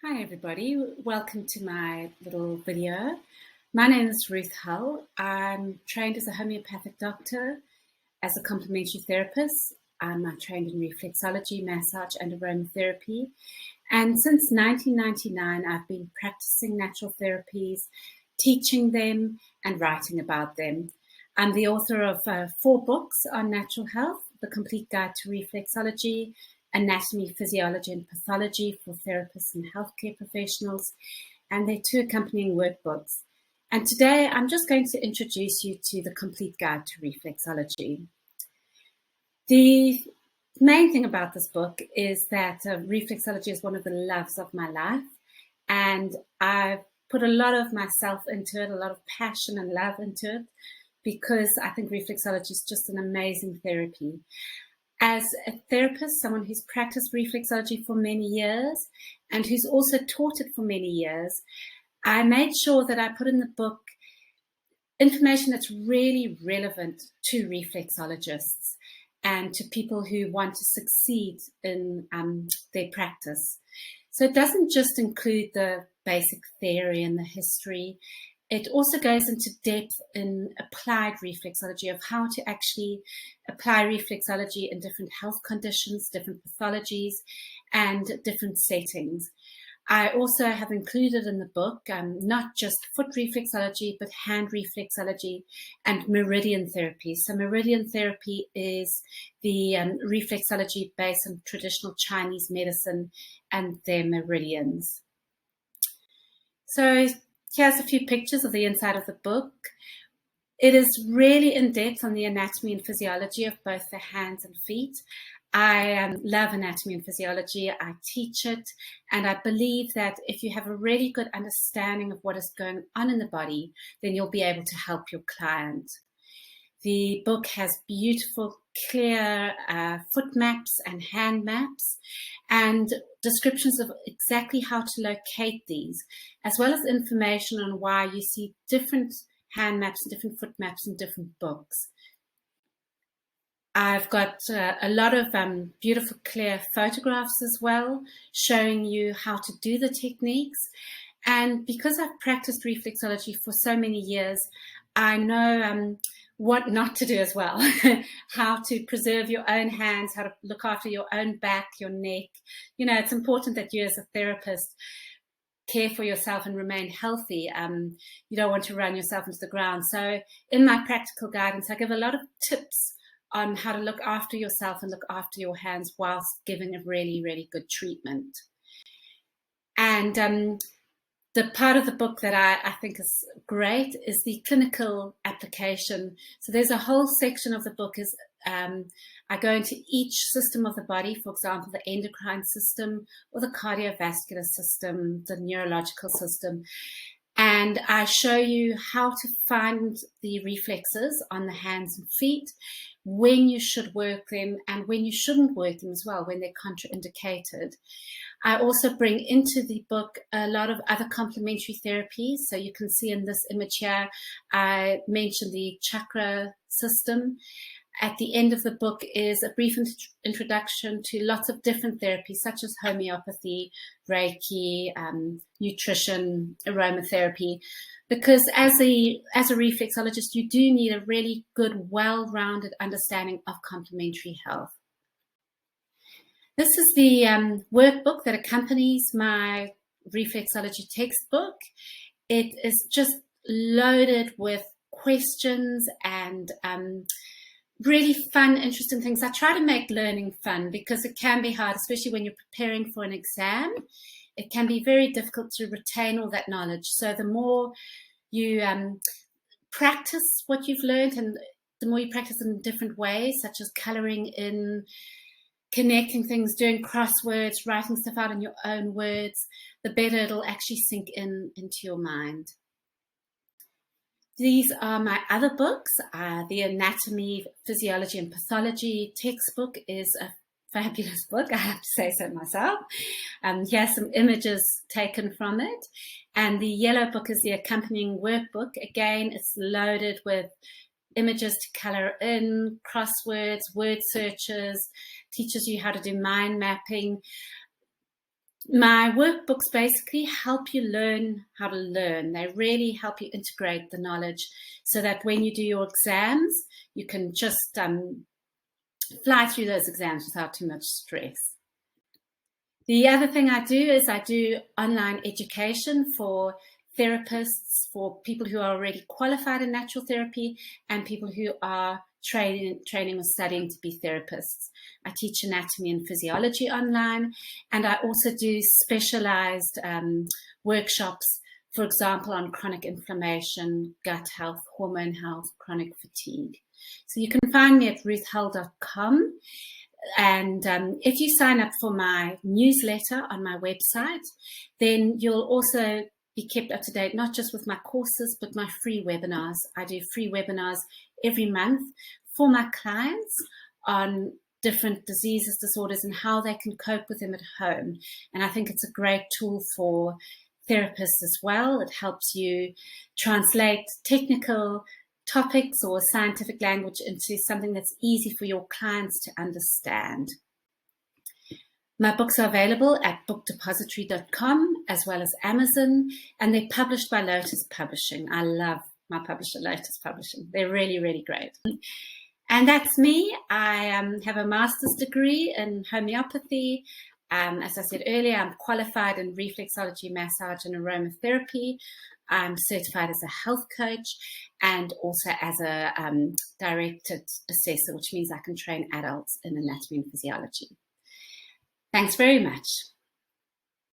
Hi everybody, welcome to my little video. My name is Ruth Hull. I'm trained as a homeopathic doctor, as a complementary therapist. I'm trained in reflexology, massage and aromatherapy. And since 1999, I've been practicing natural therapies, teaching them and writing about them. I'm the author of 4 books on natural health: The Complete Guide to Reflexology, Anatomy, Physiology and Pathology for therapists and healthcare professionals, and their 2 accompanying workbooks. And today I'm just going to introduce you to The Complete Guide to Reflexology. The main thing about this book is that reflexology is one of the loves of my life, and I've put a lot of myself into it, a lot of passion and love into it, because I think reflexology is just an amazing therapy. As a therapist, someone who's practiced reflexology for many years and who's also taught it for many years, I made sure that I put in the book information that's really relevant to reflexologists and to people who want to succeed in their practice. So it doesn't just include the basic theory and the history. It also goes into depth in applied reflexology, of how to actually apply reflexology in different health conditions, different pathologies, and different settings. I also have included in the book not just foot reflexology, but hand reflexology and meridian therapy. So meridian therapy is the reflexology based on traditional Chinese medicine and their meridians. So here's a few pictures of the inside of the book. It is really in depth on the anatomy and physiology of both the hands and feet. I love anatomy and physiology. I teach it, and I believe that if you have a really good understanding of what is going on in the body, then you'll be able to help your client. The book has beautiful, clear foot maps and hand maps and descriptions of exactly how to locate these, as well as information on why you see different hand maps and different foot maps in different books. I've got a lot of beautiful, clear photographs as well, showing you how to do the techniques. And because I've practiced reflexology for so many years, I know what not to do as well, how to preserve your own hands, how to look after your own back, your neck. You know, it's important that you as a therapist care for yourself and remain healthy. You don't want to run yourself into the ground. So in my practical guidance, I give a lot of tips on how to look after yourself and look after your hands whilst giving a really, really good treatment. And the part of the book that I think is great is the clinical application. So there's a whole section of the book is I go into each system of the body, for example, the endocrine system or the cardiovascular system, the neurological system. And I show you how to find the reflexes on the hands and feet, when you should work them and when you shouldn't work them as well, when they're contraindicated. I also bring into the book a lot of other complementary therapies. So you can see in this image here, I mentioned the chakra system. At the end of the book is a brief introduction to lots of different therapies, such as homeopathy, Reiki, nutrition, aromatherapy. Because as a reflexologist, you do need a really good, well-rounded understanding of complementary health. This is the workbook that accompanies my reflexology textbook. It is just loaded with questions and really fun, interesting things. I try to make learning fun because it can be hard, especially when you're preparing for an exam. It can be very difficult to retain all that knowledge. So the more you practice what you've learned, and the more you practice in different ways, such as coloring in, connecting things, doing crosswords, writing stuff out in your own words, the better it'll actually sink into your mind. These are my other books. The Anatomy, Physiology and Pathology textbook is a fabulous book, I have to say so myself. Here's some images taken from it. And the yellow book is the accompanying workbook. Again, it's loaded with images to color in, crosswords, word searches, teaches you how to do mind mapping. My workbooks basically help you learn how to learn. They really help you integrate the knowledge so that when you do your exams, you can just fly through those exams without too much stress. The other thing I do is I do online education for therapists, for people who are already qualified in natural therapy and people who are training or studying to be therapists. I teach anatomy and physiology online, and I also do specialized workshops, for example, on chronic inflammation, gut health, hormone health, chronic fatigue. So you can find me at ruthhull.com. And if you sign up for my newsletter on my website, then you'll also be kept up to date, not just with my courses, but my free webinars. I do free webinars every month for my clients on different diseases, disorders, and how they can cope with them at home. And I think it's a great tool for therapists as well. It helps you translate technical topics or scientific language into something that's easy for your clients to understand. My books are available at bookdepository.com as well as Amazon, and they're published by Lotus Publishing. I love my publisher, Lotus Publishing. They're really, really great. And that's me. I have a master's degree in homeopathy. As I said earlier, I'm qualified in reflexology, massage, and aromatherapy. I'm certified as a health coach and also as a directed assessor, which means I can train adults in anatomy and physiology. Thanks very much.